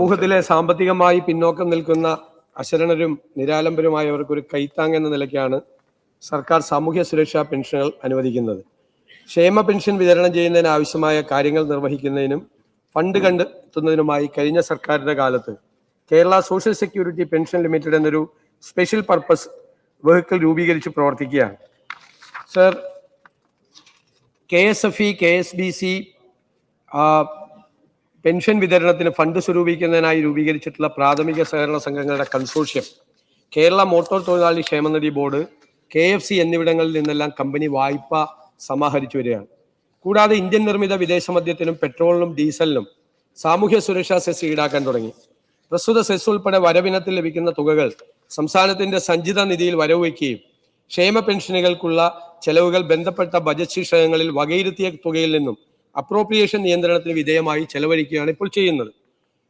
സമൂഹത്തിലെ സാമ്പത്തികമായി പിന്നോക്കം നിൽക്കുന്ന അശരണരും നിരാലംബരുമായവർക്കൊരു കൈത്താങ് എന്ന നിലയ്ക്കാണ് സർക്കാർ സാമൂഹ്യ സുരക്ഷാ പെൻഷനുകൾ അനുവദിക്കുന്നത്. ക്ഷേമ പെൻഷൻ വിതരണം ചെയ്യുന്നതിന് ആവശ്യമായ കാര്യങ്ങൾ നിർവഹിക്കുന്നതിനും ഫണ്ട് കണ്ടെത്തുന്നതിനുമായി കഴിഞ്ഞ സർക്കാരിന്റെ കാലത്ത് Kerala social security pension limited എന്നൊരു സ്പെഷ്യൽ പർപ്പസ് വെഹിക്കിൾ രൂപീകരിച്ച് പ്രവർത്തിക്കുകയാണ്. സർ, KSFE, KSBC പെൻഷൻ വിതരണത്തിന് ഫണ്ട് സ്വരൂപിക്കുന്നതിനായി രൂപീകരിച്ചിട്ടുള്ള പ്രാഥമിക സഹകരണ സംഘങ്ങളുടെ കൺസോർഷ്യം, കേരള മോട്ടോർ തൊഴിലാളി ക്ഷേമനിധി ബോർഡ്, KFC എന്നിവിടങ്ങളിൽ നിന്നെല്ലാം കമ്പനി വായ്പ സമാഹരിച്ചു വരികയാണ്. കൂടാതെ ഇന്ത്യൻ നിർമ്മിത വിദേശ മദ്യത്തിനും പെട്രോളിനും ഡീസലിനും സാമൂഹ്യ സുരക്ഷാ സെസ് ഈടാക്കാൻ തുടങ്ങി. പ്രസ്തുത സെസ് ഉൾപ്പെടെ വരവിനത്തിൽ ലഭിക്കുന്ന തുകകൾ സംസ്ഥാനത്തിന്റെ സഞ്ചിത നിധിയിൽ വരവ് വയ്ക്കുകയും ക്ഷേമ പെൻഷനുകൾക്കുള്ള ചെലവുകൾ ബന്ധപ്പെട്ട ബജറ്റ് ശീർഷകങ്ങളിൽ വകയിരുത്തിയ തുകയിൽ നിന്നും അപ്രോപ്രിയേഷൻ നിയന്ത്രണത്തിന് വിധേയമായി ചെലവഴിക്കുകയാണ് ഇപ്പോൾ ചെയ്യുന്നത്.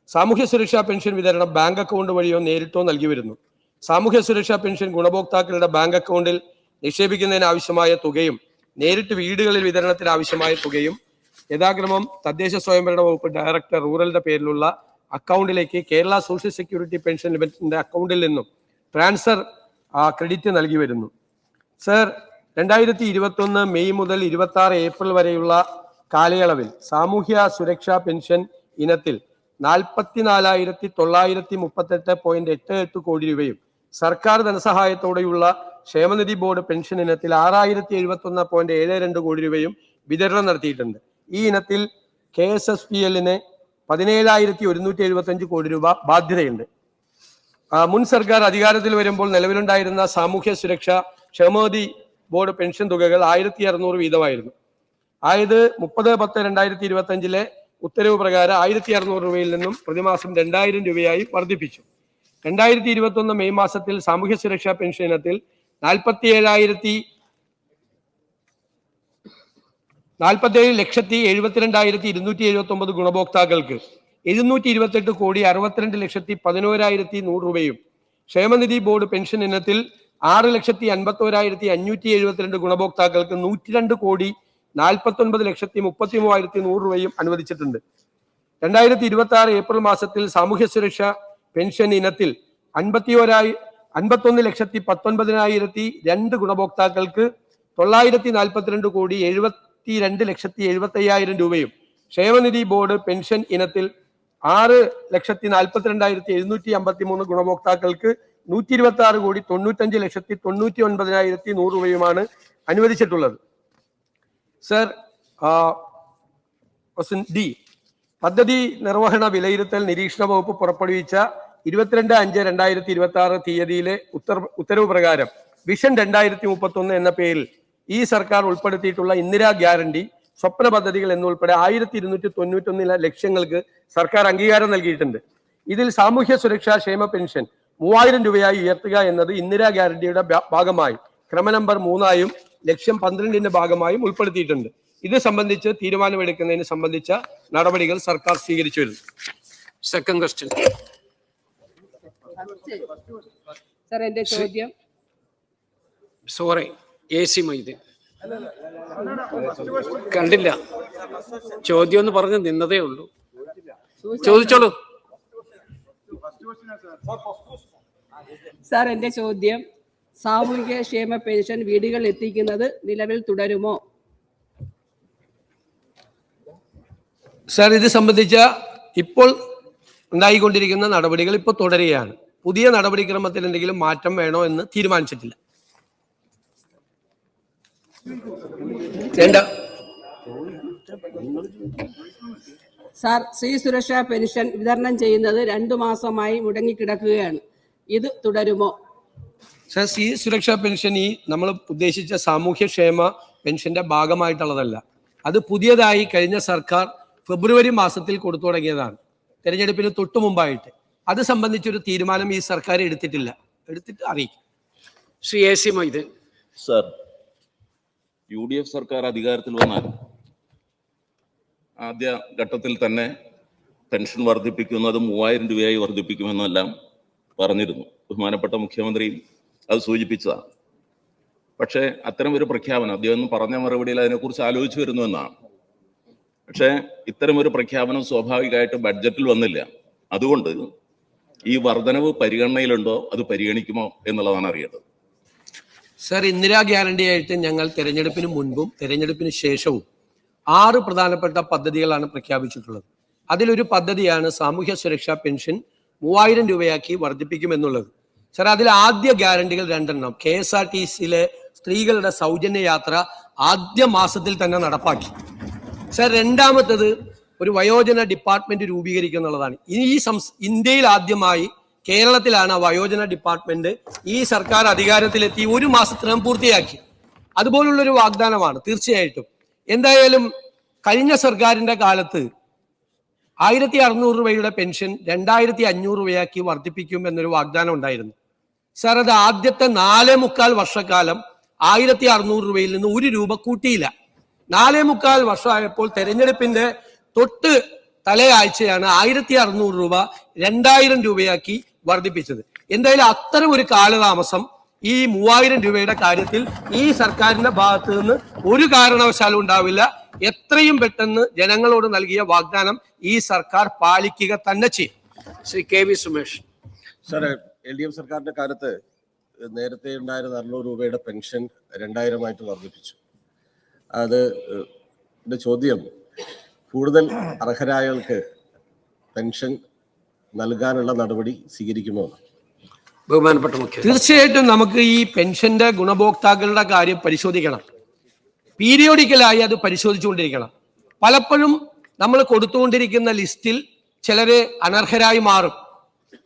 സാമൂഹ്യ സുരക്ഷാ പെൻഷൻ വിതരണം ബാങ്ക് അക്കൗണ്ട് വഴിയോ നേരിട്ടോ നൽകി വരുന്നു. സാമൂഹ്യ സുരക്ഷാ പെൻഷൻ ഗുണഭോക്താക്കളുടെ ബാങ്ക് അക്കൗണ്ടിൽ നിക്ഷേപിക്കുന്നതിന് ആവശ്യമായ തുകയും നേരിട്ട് വീടുകളിൽ വിതരണത്തിന് ആവശ്യമായ തുകയും യഥാക്രമം തദ്ദേശ സ്വയംഭരണ വകുപ്പ് ഡയറക്ടർ റൂറലിന്റെ പേരിലുള്ള അക്കൗണ്ടിലേക്ക് കേരള സോഷ്യൽ സെക്യൂരിറ്റി പെൻഷൻ ലിമിറ്റഡിന്റെ അക്കൗണ്ടിൽ നിന്നും ട്രാൻസ്ഫർ ക്രെഡിറ്റ് നൽകി വരുന്നു. സർ, 2021 മെയ് മുതൽ 26 ഏപ്രിൽ വരെയുള്ള കാലയളവിൽ സാമൂഹ്യ സുരക്ഷാ പെൻഷൻ ഇനത്തിൽ 44,938.88 കോടി രൂപയും സർക്കാർ ധനസഹായത്തോടെയുള്ള ക്ഷേമനിധി ബോർഡ് പെൻഷൻ ഇനത്തിൽ 6,071.72 കോടി രൂപയും വിതരണം നടത്തിയിട്ടുണ്ട്. ഈ ഇനത്തിൽ KSSPL-ന് 17,175 കോടി രൂപ ബാധ്യതയുണ്ട്. മുൻ സർക്കാർ അധികാരത്തിൽ വരുമ്പോൾ നിലവിലുണ്ടായിരുന്ന സാമൂഹ്യ സുരക്ഷാ ക്ഷേമനിധി ബോർഡ് പെൻഷൻ തുകകൾ 1,600 വീതമായിരുന്നു. ആയത് 30/10/2025 ഉത്തരവ് പ്രകാരം 1,600 രൂപയിൽ നിന്നും പ്രതിമാസം 2,000 രൂപയായി വർദ്ധിപ്പിച്ചു. 2021 മെയ് മാസത്തിൽ സാമൂഹ്യ സുരക്ഷാ പെൻഷൻ ഇനത്തിൽ 47,72,279 ഗുണഭോക്താക്കൾക്ക് 728,62,62,11,100 രൂപയും ക്ഷേമനിധി ബോർഡ് പെൻഷൻ ഇനത്തിൽ 6,51,572 ഗുണഭോക്താക്കൾക്ക് 102,49,33,100 രൂപയും അനുവദിച്ചിട്ടുണ്ട്. 2026 ഏപ്രിൽ മാസത്തിൽ സാമൂഹ്യ സുരക്ഷാ പെൻഷൻ ഇനത്തിൽ 51,19,19,002 ഗുണഭോക്താക്കൾക്ക് 942,72,75,000 രൂപയും ക്ഷേമനിധി ബോർഡ് പെൻഷൻ ഇനത്തിൽ 6,42,753 ഗുണഭോക്താക്കൾക്ക് 126,95,99,100 രൂപയുമാണ് അനുവദിച്ചിട്ടുള്ളത്. സർ, ഡി, പദ്ധതി നിർവഹണ വിലയിരുത്തൽ നിരീക്ഷണ വകുപ്പ് പുറപ്പെടുവിച്ച 22/5/2026 തീയതിയിലെ ഉത്തരവ് പ്രകാരം വിഷൻ 2031 എന്ന പേരിൽ ഈ സർക്കാർ ഉൾപ്പെടുത്തിയിട്ടുള്ള ഇന്ദിരാ ഗ്യാരണ്ടി, സ്വപ്ന പദ്ധതികൾ എന്നുൾപ്പെടെ 1,291 ലക്ഷ്യങ്ങൾക്ക് സർക്കാർ അംഗീകാരം നൽകിയിട്ടുണ്ട്. ഇതിൽ സാമൂഹ്യ സുരക്ഷാ ക്ഷേമ പെൻഷൻ 3,000 രൂപയായി ഉയർത്തുക എന്നത് ഇന്ദിരാ ഗ്യാരണ്ടിയുടെ ഭാഗമായി ക്രമ നമ്പർ 3-ആയും ലക്ഷ്യം 12-ന്റെ ഭാഗമായും ഉൾപ്പെടുത്തിയിട്ടുണ്ട്. ഇത് സംബന്ധിച്ച് തീരുമാനമെടുക്കുന്നതിന് സംബന്ധിച്ച നടപടികൾ സർക്കാർ സ്വീകരിച്ചു വരുന്നു. Second question. സർ, എന്റെ ചോദ്യം. സോറി, AC മൊയ്തീൻ കണ്ടില്ല. ചോദ്യം എന്ന് പറഞ്ഞ് നിന്നതേ ഉള്ളൂ. ചോദിച്ചോളൂ. സാർ, എന്റെ ചോദ്യം, സാമൂഹിക ക്ഷേമ പെൻഷൻ വീടുകൾ എത്തിക്കുന്നത് നിലവിൽ തുടരുമോ? സാർ, ഇത് സംബന്ധിച്ച ഇപ്പോൾ ഉണ്ടായിക്കൊണ്ടിരിക്കുന്ന നടപടികൾ ഇപ്പോൾ തുടരുകയാണ്. പുതിയ നടപടിക്രമത്തിൽ എന്തെങ്കിലും മാറ്റം വേണോ എന്ന് തീരുമാനിച്ചിട്ടില്ല. സാർ, സ്ത്രീ സുരക്ഷാ പെൻഷൻ വിതരണം ചെയ്യുന്നത് 2 മാസമായി മുടങ്ങിക്കിടക്കുകയാണ്. ഇത് തുടരുമോ? സാർ, സ്ത്രീ സുരക്ഷാ പെൻഷൻ ഈ നമ്മൾ ഉദ്ദേശിച്ച സാമൂഹ്യക്ഷേമ പെൻഷന്റെ ഭാഗമായിട്ടുള്ളതല്ല. അത് പുതിയതായി കഴിഞ്ഞ സർക്കാർ ഫെബ്രുവരി മാസത്തിൽ കൊടുത്തു തുടങ്ങിയതാണ്, തെരഞ്ഞെടുപ്പിന് തൊട്ടു മുമ്പായിട്ട്. അത് സംബന്ധിച്ചൊരു തീരുമാനം ഈ സർക്കാർ എടുത്തിട്ടില്ല. എടുത്തിട്ട് അറിയിക്കും. Shri AC Moideen. Sir, UDF സർക്കാർ അധികാരത്തിൽ വന്നാൽ ആദ്യ ഘട്ടത്തിൽ തന്നെ പെൻഷൻ വർദ്ധിപ്പിക്കുന്നത് 3,000 രൂപയായി വർദ്ധിപ്പിക്കുമെന്നെല്ലാം പറഞ്ഞിരുന്നു. ബഹുമാനപ്പെട്ട മുഖ്യമന്ത്രി അത് സൂചിപ്പിച്ചതാണ്. പക്ഷേ അത്തരം ഒരു പ്രഖ്യാപനം അദ്ദേഹം പറഞ്ഞ മറുപടിയിൽ അതിനെക്കുറിച്ച് ആലോചിച്ചു വരുന്നു എന്നാണ്. പക്ഷേ ഇത്തരം ഒരു പ്രഖ്യാപനം സ്വാഭാവികമായിട്ട് ബഡ്ജറ്റിൽ വന്നില്ല. അതുകൊണ്ട് ഈ വർധനവ് പരിഗണനയിലുണ്ടോ, അത് പരിഗണിക്കുമോ എന്നുള്ളതാണ് അറിയേണ്ടത്. സർ, ഇന്ദിരാ ഗ്യാരണ്ടി ആയിട്ട് ഞങ്ങൾ തെരഞ്ഞെടുപ്പിന് മുൻപും തെരഞ്ഞെടുപ്പിന് ശേഷവും 6 പ്രധാനപ്പെട്ട പദ്ധതികളാണ് പ്രഖ്യാപിച്ചിട്ടുള്ളത്. അതിലൊരു പദ്ധതിയാണ് സാമൂഹ്യ സുരക്ഷാ പെൻഷൻ 3000 രൂപയാക്കി വർദ്ധിപ്പിക്കുമെന്നുള്ളത്. സർ, അതിൽ ആദ്യ ഗ്യാരണ്ടികൾ 2 KSRTCയിലെ സ്ത്രീകളുടെ സൗജന്യ യാത്ര ആദ്യ മാസത്തിൽ തന്നെ നടപ്പാക്കി. സർ, രണ്ടാമത്തത് ഒരു വയോജന ഡിപ്പാർട്ട്മെന്റ് രൂപീകരിക്കുക എന്നുള്ളതാണ്. ഇന്ത്യയിൽ ആദ്യമായി കേരളത്തിലാണ് ആ വയോജന ഡിപ്പാർട്ട്മെന്റ് ഈ സർക്കാർ അധികാരത്തിലെത്തി 1 മാസത്തിനകം പൂർത്തിയാക്കി. അതുപോലുള്ളൊരു വാഗ്ദാനമാണ് തീർച്ചയായിട്ടും. എന്തായാലും കഴിഞ്ഞ സർക്കാരിന്റെ കാലത്ത് 1600 രൂപയുടെ പെൻഷൻ 2500 രൂപയാക്കി വർദ്ധിപ്പിക്കും എന്നൊരു വാഗ്ദാനം ഉണ്ടായിരുന്നു. സാർ, അത് ആദ്യത്തെ 4.25 വർഷക്കാലം 1600 രൂപയിൽ നിന്ന് 1 രൂപ കൂട്ടിയില്ല. 4.25 വർഷമായപ്പോൾ തെരഞ്ഞെടുപ്പിന്റെ തൊട്ട് തലയാഴ്ചയാണ് 1600 രൂപ 2000 രൂപയാക്കി വർദ്ധിപ്പിച്ചത്. എന്തായാലും അത്തരം ഒരു കാലതാമസം ഈ 3000 രൂപയുടെ കാര്യത്തിൽ ഈ സർക്കാരിന്റെ ഭാഗത്ത് നിന്ന് ഒരു കാരണവശാലും ഉണ്ടാവില്ല. എത്രയും പെട്ടെന്ന് ജനങ്ങളോട് നൽകിയ വാഗ്ദാനം ഈ സർക്കാർ പാലിക്കുക തന്നെ ചെയ്യും. Shri KV Sumesh. Sir, LDF സർക്കാരിന്റെ കാലത്ത് നേരത്തെ ഉണ്ടായിരുന്ന 600 രൂപയുടെ പെൻഷൻ 2000 ആയിട്ട് വർദ്ധിപ്പിച്ചു. എന്റെ ചോദ്യം, കൂടുതൽ അർഹരായവർക്ക് പെൻഷൻ നൽകാനുള്ള നടപടി സ്വീകരിക്കുമോ? ബഹുമാനപ്പെട്ട മുഖ്യമന്ത്രി. തീർച്ചയായിട്ടും നമുക്ക് ഈ പെൻഷന്റെ ഗുണഭോക്താക്കളുടെ കാര്യം പരിശോധിക്കണം. പീരിയോഡിക്കലായി അത് പരിശോധിച്ചുകൊണ്ടിരിക്കണം. പലപ്പോഴും നമ്മൾ കൊടുത്തുകൊണ്ടിരിക്കുന്ന ലിസ്റ്റിൽ ചിലര് അനർഹരായി മാറും.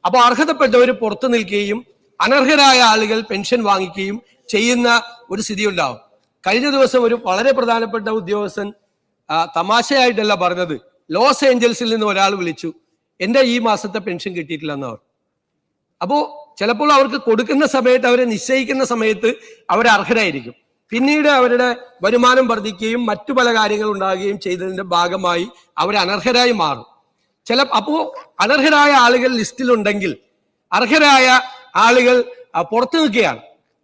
അപ്പോൾ അർഹതപ്പെട്ടവർ പുറത്തു നിൽക്കുകയും അനർഹരായ ആളുകൾ പെൻഷൻ വാങ്ങിക്കുകയും ചെയ്യുന്ന ഒരു സ്ഥിതി ഉണ്ടാവും. കഴിഞ്ഞ ദിവസം ഒരു വളരെ പ്രധാനപ്പെട്ട ഉദ്യോഗസ്ഥൻ തമാശയായിട്ടല്ല പറഞ്ഞത്, ലോസ് ഏഞ്ചൽസിൽ നിന്ന് ഒരാൾ വിളിച്ചു, എന്റെ ഈ മാസത്തെ പെൻഷൻ കിട്ടിയിട്ടില്ലെന്ന് അവർ. അപ്പോ ചിലപ്പോൾ അവർക്ക് കൊടുക്കുന്ന സമയത്ത്, അവരെ നിശ്ചയിക്കുന്ന സമയത്ത് അവർ അർഹരായിരിക്കും. പിന്നീട് അവരുടെ വരുമാനം വർദ്ധിക്കുകയും മറ്റു പല കാര്യങ്ങൾ ഉണ്ടാകുകയും ചെയ്തതിന്റെ ഭാഗമായി അവർ അനർഹരായി മാറും. അപ്പോ അനർഹരായ ആളുകൾ ലിസ്റ്റിലുണ്ടെങ്കിൽ അർഹരായ ആളുകൾ പുറത്തു നിൽക്കുകയാണ്,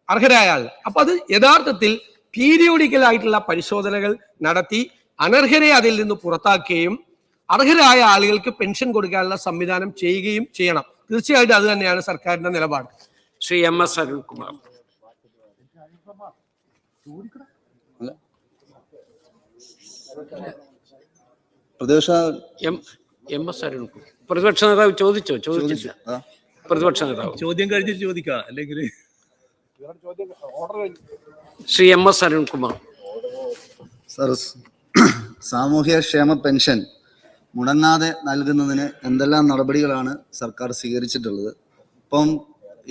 അർഹരായ ആളുകൾ. അപ്പൊ അത് യഥാർത്ഥത്തിൽ പീരിയോഡിക്കൽ ആയിട്ടുള്ള പരിശോധനകൾ നടത്തി അനർഹരെ അതിൽ നിന്ന് പുറത്താക്കുകയും അർഹരായ ആളുകൾക്ക് പെൻഷൻ കൊടുക്കാനുള്ള സംവിധാനം ചെയ്യുകയും ചെയ്യണം. തീർച്ചയായിട്ടും അത് തന്നെയാണ് സർക്കാരിന്റെ നിലപാട്. ശ്രീ MS അരുൺകുമാർ. MS അരുൺകുമാർ. പ്രതിപക്ഷ നേതാവ് ചോദിച്ചില്ല. പ്രതിപക്ഷ നേതാവ് ചോദ്യം കഴിഞ്ഞിട്ട് ചോദിക്കാം, അല്ലെങ്കിൽ ശ്രീ MS അരുൺകുമാർ. സർ, സാമൂഹ്യക്ഷേമ പെൻഷൻ മുടങ്ങാതെ നൽകുന്നതിന് എന്തെല്ലാം നടപടികളാണ് സർക്കാർ സ്വീകരിച്ചിട്ടുള്ളത്? ഇപ്പം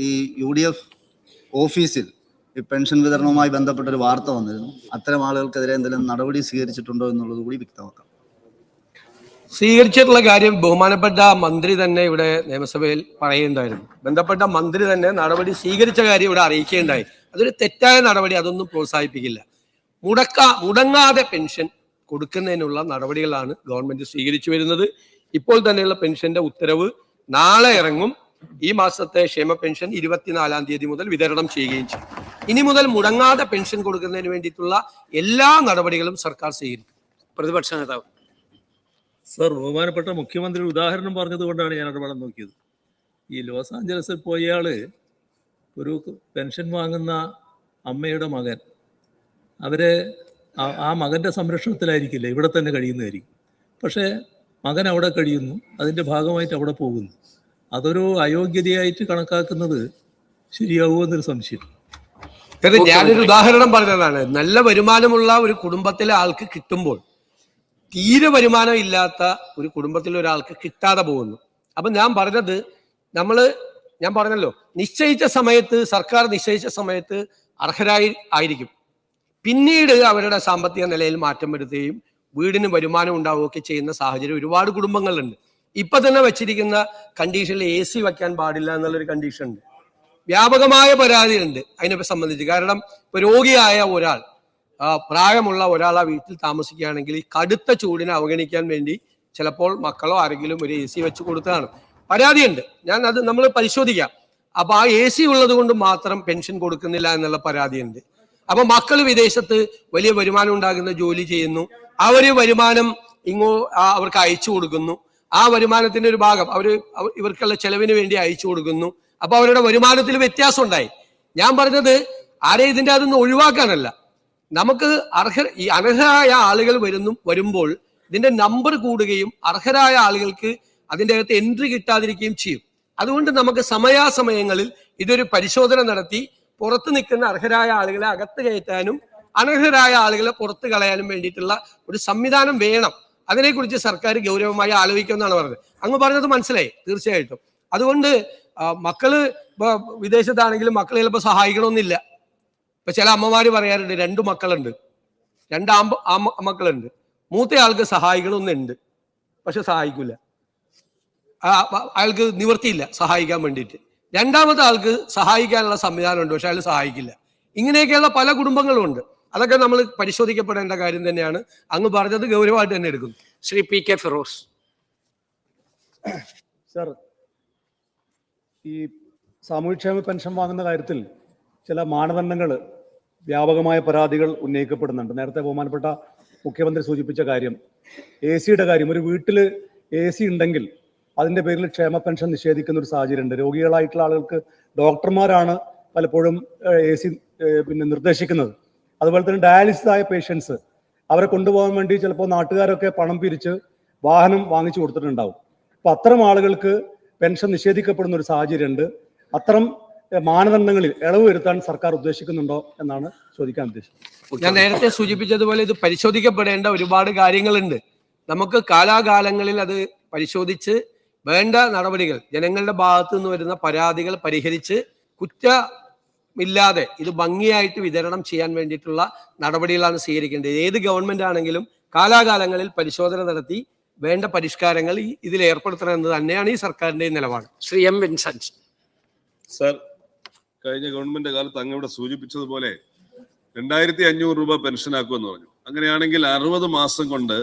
ഈ UDF ഓഫീസിൽ ഈ പെൻഷൻ വിതരണവുമായി ബന്ധപ്പെട്ടൊരു വാർത്ത വന്നിരുന്നു. അത്തരം ആളുകൾക്കെതിരെ എന്തെങ്കിലും നടപടി സ്വീകരിച്ചിട്ടുണ്ടോ എന്നുള്ളത് കൂടി വ്യക്തമാക്കാം. സ്വീകരിച്ചിട്ടുള്ള കാര്യം ബഹുമാനപ്പെട്ട മന്ത്രി തന്നെ ഇവിടെ നിയമസഭയിൽ പറയുന്നുണ്ടായിരുന്നു. ബന്ധപ്പെട്ട മന്ത്രി തന്നെ നടപടി സ്വീകരിച്ച കാര്യം ഇവിടെ അറിയിക്കുകയുണ്ടായി. അതൊരു തെറ്റായ നടപടി, അതൊന്നും പ്രോത്സാഹിപ്പിക്കില്ല. മുടങ്ങാതെ പെൻഷൻ കൊടുക്കുന്നതിനുള്ള നടപടികളാണ് ഗവൺമെന്റ് സ്വീകരിച്ചു വരുന്നത്. ഇപ്പോൾ തന്നെയുള്ള പെൻഷന്റെ ഉത്തരവ് നാളെ ഇറങ്ങും. ഈ മാസത്തെ ക്ഷേമ പെൻഷൻ 24-ാം തീയതി മുതൽ വിതരണം ചെയ്യുകയും ചെയ്യും. ഇനി മുതൽ മുടങ്ങാതെ പെൻഷൻ കൊടുക്കുന്നതിന് വേണ്ടിയിട്ടുള്ള എല്ലാ നടപടികളും സർക്കാർ സ്വീകരിക്കും. പ്രതിപക്ഷ നേതാവ്. സർ, ബഹുമാനപ്പെട്ട മുഖ്യമന്ത്രി ഉദാഹരണം പറഞ്ഞത് കൊണ്ടാണ് ഞാൻ ഇടപെടാൻ നോക്കിയത്. ഈ ലോസ് ആഞ്ചലസിൽ പോയയാള് ഒരു പെൻഷൻ വാങ്ങുന്ന അമ്മയുടെ മകൻ, അവരെ ആ മകന്റെ സംരക്ഷണത്തിലായിരിക്കില്ല, ഇവിടെ തന്നെ കഴിയുന്നതായിരിക്കും. പക്ഷേ മകൻ അവിടെ കഴിയുന്നു, അതിൻ്റെ ഭാഗമായിട്ട് അവിടെ പോകുന്നു. അതൊരു അയോഗ്യതയായിട്ട് കണക്കാക്കുന്നത് ശരിയാവുമോ എന്നൊരു സംശയം. ഞാനൊരു ഉദാഹരണം പറഞ്ഞതാണ്. നല്ല വരുമാനമുള്ള ഒരു കുടുംബത്തിലെ ആൾക്ക് കിട്ടുമ്പോൾ തീരെ വരുമാനം ഇല്ലാത്ത ഒരു കുടുംബത്തിലെ ഒരാൾക്ക് കിട്ടാതെ പോകുന്നു. അപ്പൊ ഞാൻ പറഞ്ഞല്ലോ, നിശ്ചയിച്ച സമയത്ത്, സർക്കാർ നിശ്ചയിച്ച സമയത്ത് അർഹരായി ആയിരിക്കും. പിന്നീട് അവരുടെ സാമ്പത്തിക നിലയിൽ മാറ്റം വരുത്തുകയും വീടിന് വരുമാനം ഉണ്ടാവുകയൊക്കെ ചെയ്യുന്ന സാഹചര്യം ഒരുപാട് കുടുംബങ്ങളുണ്ട്. ഇപ്പൊ തന്നെ വെച്ചിരിക്കുന്ന കണ്ടീഷനിൽ AC വെക്കാൻ പാടില്ല എന്നുള്ളൊരു കണ്ടീഷൻ ഉണ്ട്. വ്യാപകമായ പരാതിയുണ്ട് അതിനെ സംബന്ധിച്ച്. കാരണം ഇപ്പൊ രോഗിയായ ഒരാൾ, പ്രായമുള്ള ഒരാൾ ആ വീട്ടിൽ താമസിക്കുകയാണെങ്കിൽ ഈ കടുത്ത ചൂടിനെ അവഗണിക്കാൻ വേണ്ടി ചിലപ്പോൾ മക്കളോ ആരെങ്കിലും ഒരു AC വെച്ച് കൊടുത്തതാണ്. പരാതിയുണ്ട്. അത് നമ്മൾ പരിശോധിക്കാം. അപ്പൊ ആ AC ഉള്ളത് കൊണ്ട് മാത്രം പെൻഷൻ കൊടുക്കുന്നില്ല എന്നുള്ള പരാതിയുണ്ട്. അപ്പൊ മക്കൾ വിദേശത്ത് വലിയ വരുമാനം ഉണ്ടാകുന്ന ജോലി ചെയ്യുന്നു, അവര് വരുമാനം അവർക്ക് അയച്ചു കൊടുക്കുന്നു. ആ വരുമാനത്തിന്റെ ഒരു ഭാഗം ഇവർക്കുള്ള ചെലവിന് വേണ്ടി അയച്ചു കൊടുക്കുന്നു. അപ്പൊ അവരുടെ വരുമാനത്തിൽ വ്യത്യാസം ഉണ്ടായി. ഞാൻ പറഞ്ഞത് ആരെയും ഇതിന്റെ അതൊന്നും ഒഴിവാക്കാനല്ല. നമുക്ക് അർഹരായ ആളുകൾ വരുമ്പോൾ ഇതിന്റെ നമ്പർ കൂടുകയും അർഹരായ ആളുകൾക്ക് അതിൻ്റെ അകത്ത് എൻട്രി കിട്ടാതിരിക്കുകയും ചെയ്യും. അതുകൊണ്ട് നമുക്ക് സമയാസമയങ്ങളിൽ ഇതൊരു പരിശോധന നടത്തി പുറത്ത് നിൽക്കുന്ന അർഹരായ ആളുകളെ അകത്ത് കയറ്റാനും അനർഹരായ ആളുകളെ പുറത്ത് കളയാനും വേണ്ടിയിട്ടുള്ള ഒരു സംവിധാനം വേണം. അതിനെക്കുറിച്ച് സർക്കാർ ഗൗരവമായി ആലോചിക്കുമെന്നാണ് പറഞ്ഞത്. അങ്ങ് പറഞ്ഞത് മനസ്സിലായി തീർച്ചയായിട്ടും. അതുകൊണ്ട് മക്കള് വിദേശത്താണെങ്കിലും മക്കളെ ചിലപ്പോൾ സഹായിക്കണമെന്നില്ല. ഇപ്പൊ ചില അമ്മമാര് പറയാറുണ്ട് 2 മക്കളുണ്ട്, 2 മക്കളുണ്ട്, മൂത്ത ആൾക്ക് സഹായിക്കണമെന്നുണ്ട്, പക്ഷെ സഹായിക്കില്ല. അയാൾക്ക് നിവൃത്തിയില്ല സഹായിക്കാൻ വേണ്ടിയിട്ട്. രണ്ടാമത്തെ ആൾക്ക് സഹായിക്കാനുള്ള സംവിധാനമുണ്ട്, പക്ഷെ അയാൾ സഹായിക്കില്ല. ഇങ്ങനെയൊക്കെയുള്ള പല കുടുംബങ്ങളും ഉണ്ട്. അതൊക്കെ നമ്മൾ പരിശോധിക്കപ്പെടേണ്ട കാര്യം തന്നെയാണ്. അങ്ങ് പറഞ്ഞത് ഗൗരവമായിട്ട് തന്നെ എടുക്കുന്നു. Shri P K Firoz. Sir, ഈ സാമൂഹ്യക്ഷേമ പെൻഷൻ വാങ്ങുന്ന കാര്യത്തിൽ ചില മാനദണ്ഡങ്ങൾ, വ്യാപകമായ പരാതികൾ ഉന്നയിക്കപ്പെടുന്നുണ്ട്. നേരത്തെ ബഹുമാനപ്പെട്ട മുഖ്യമന്ത്രി സൂചിപ്പിച്ച കാര്യം, AC-യുടെ കാര്യം. ഒരു വീട്ടിൽ AC ഉണ്ടെങ്കിൽ അതിൻ്റെ പേരിൽ ക്ഷേമ പെൻഷൻ നിഷേധിക്കുന്ന ഒരു സാഹചര്യമുണ്ട്. രോഗികളായിട്ടുള്ള ആളുകൾക്ക് ഡോക്ടർമാരാണ് പലപ്പോഴും AC നിർദ്ദേശിക്കുന്നത്. അതുപോലെ തന്നെ ഡയാലിസിസ് ആയ പേഷ്യൻസ്, അവരെ കൊണ്ടുപോകാൻ വേണ്ടി ചിലപ്പോൾ നാട്ടുകാരൊക്കെ പണം പിരിച്ച് വാഹനം വാങ്ങിച്ചു കൊടുത്തിട്ടുണ്ടാവും. അപ്പം അത്തരം ആളുകൾക്ക് പെൻഷൻ നിഷേധിക്കപ്പെടുന്ന ഒരു സാഹചര്യമുണ്ട്. അത്തരം മാനദണ്ഡങ്ങളിൽ ഇളവ് വരുത്താൻ സർക്കാർ ഉദ്ദേശിക്കുന്നുണ്ടോ എന്നാണ് ചോദിക്കാൻ ഉദ്ദേശിക്കുന്നത്. ഞാൻ നേരത്തെ സൂചിപ്പിച്ചതുപോലെ ഇത് പരിശോധിക്കപ്പെടേണ്ട ഒരുപാട് കാര്യങ്ങളുണ്ട്. നമുക്ക് കാലാകാലങ്ങളിൽ അത് പരിശോധിച്ച് വേണ്ട നടപടികൾ, ജനങ്ങളുടെ ഭാഗത്തു നിന്ന് വരുന്ന പരാതികൾ പരിഹരിച്ച് കുറ്റമില്ലാതെ ഇത് ഭംഗിയായിട്ട് വിതരണം ചെയ്യാൻ വേണ്ടിയിട്ടുള്ള നടപടികളാണ് സ്വീകരിക്കേണ്ടത്. ഏത് ഗവൺമെന്റ് ആണെങ്കിലും കാലാകാലങ്ങളിൽ പരിശോധന നടത്തി വേണ്ട പരിഷ്കാരങ്ങൾ ഇതിൽ ഏർപ്പെടുത്തണം എന്ന് തന്നെയാണ് ഈ സർക്കാരിന്റെ നിലപാട്. Shri M Vincent. സർ, കഴിഞ്ഞ ഗവൺമെന്റ് കാലത്ത് അങ്ങ് ഇവിടെ സൂചിപ്പിച്ചതുപോലെ 2500 രൂപ പെൻഷനാക്കുമെന്ന് പറഞ്ഞു. അങ്ങനെയാണെങ്കിൽ 60 മാസം കൊണ്ട്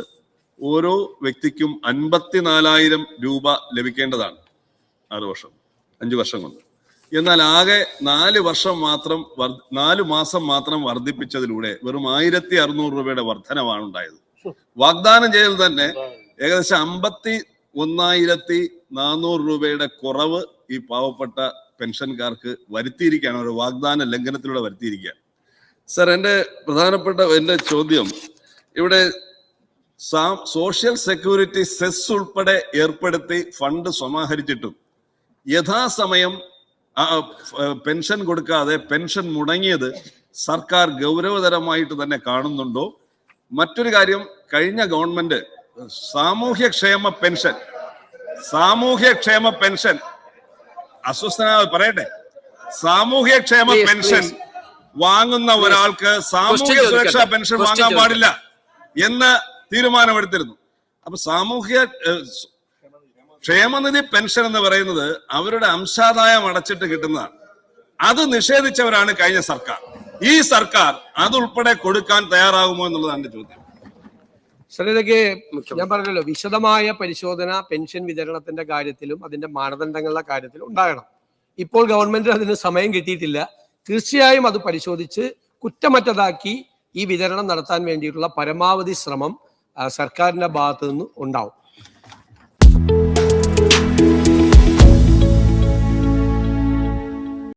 ഓരോ വ്യക്തിക്കും 54,000 രൂപ ലഭിക്കേണ്ടതാണ് 5 വർഷം കൊണ്ട്. എന്നാൽ ആകെ 4 മാസം മാത്രം വർദ്ധിപ്പിച്ചതിലൂടെ വെറും 1600 രൂപയുടെ വർധനവാണ് ഉണ്ടായത്. വാഗ്ദാനം ചെയ്തത് തന്നെ ഏകദേശം 51,400 രൂപയുടെ കുറവ് ഈ പാവപ്പെട്ട പെൻഷൻകാർക്ക് വരുത്തിയിരിക്കുകയാണ്. ഒരു വാഗ്ദാന ലംഘനത്തിലൂടെ വരുത്തിയിരിക്കുകയാണ്. സർ, എൻ്റെ ചോദ്യം, ഇവിടെ സോഷ്യൽ സെക്യൂരിറ്റി സെസ് ഉൾപ്പെടെ ഏർപ്പെടുത്തി ഫണ്ട് സമാഹരിച്ചിട്ടും യഥാസമയം പെൻഷൻ കൊടുക്കാതെ പെൻഷൻ മുടങ്ങിയത് സർക്കാർ ഗൗരവതരമായിട്ട് തന്നെ കാണുന്നുണ്ടോ? മറ്റൊരു കാര്യം, കഴിഞ്ഞ ഗവൺമെന്റ് സാമൂഹ്യക്ഷേമ പെൻഷൻ പറയട്ടെ, സാമൂഹ്യക്ഷേമ പെൻഷൻ വാങ്ങുന്ന ഒരാൾക്ക് സാമൂഹ്യ സുരക്ഷാ പെൻഷൻ വാങ്ങാൻ പാടില്ല എന്ന് തീരുമാനമെടുത്തിരുന്നു. അപ്പൊ ക്ഷേമനിധി പെൻഷൻ എന്ന് പറയുന്നത് അവരുടെ അംശാദായം അടച്ചിട്ട് കിട്ടുന്നതാണ്. അത് നിഷേധിച്ചവരാണ് കഴിഞ്ഞ സർക്കാർ. ഈ സർക്കാർ അതുൾപ്പെടെ കൊടുക്കാൻ തയ്യാറാകുമോ എന്നുള്ളതാണ് എന്റെ ചോദ്യം. സാർ, ഇതൊക്കെ ഞാൻ പറഞ്ഞല്ലോ, വിശദമായ പരിശോധന പെൻഷൻ വിതരണത്തിന്റെ കാര്യത്തിലും അതിന്റെ മാനദണ്ഡങ്ങളുടെ കാര്യത്തിലും ഉണ്ടാകണം. ഇപ്പോൾ ഗവൺമെന്റ് അതിന് സമയം കിട്ടിയിട്ടില്ല. തീർച്ചയായും അത് പരിശോധിച്ച് കുറ്റമറ്റതാക്കി ഈ വിതരണം നടത്താൻ വേണ്ടിയിട്ടുള്ള പരമാവധി ശ്രമം സർക്കാരിന്റെ ഭാഗത്തു നിന്ന് ഉണ്ടാവും.